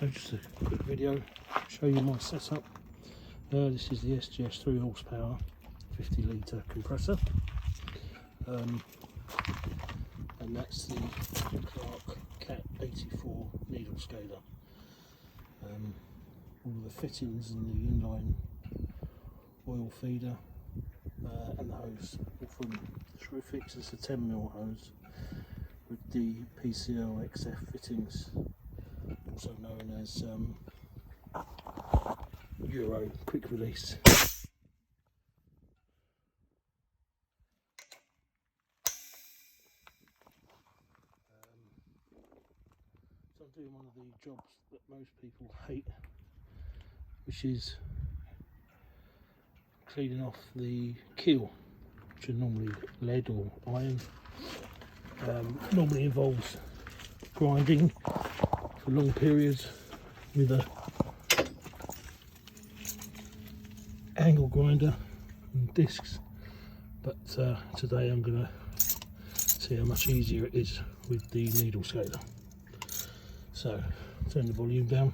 So just a quick video, show you my setup. This is the SGS 3 horsepower 50 litre compressor, and that's the Clarke CAT84 Needle scaler. All of the fittings and the inline oil feeder and the hose all from Screwfix. It's a 10mm hose with the PCL XF fittings, also known as Euro quick release. So I'm doing one of the jobs that most people hate, which is cleaning off the keel, which are normally lead or iron. Normally involves grinding for long periods with a angle grinder and discs, but today I'm going to see how much easier it is with the needle scaler. So turn the volume down.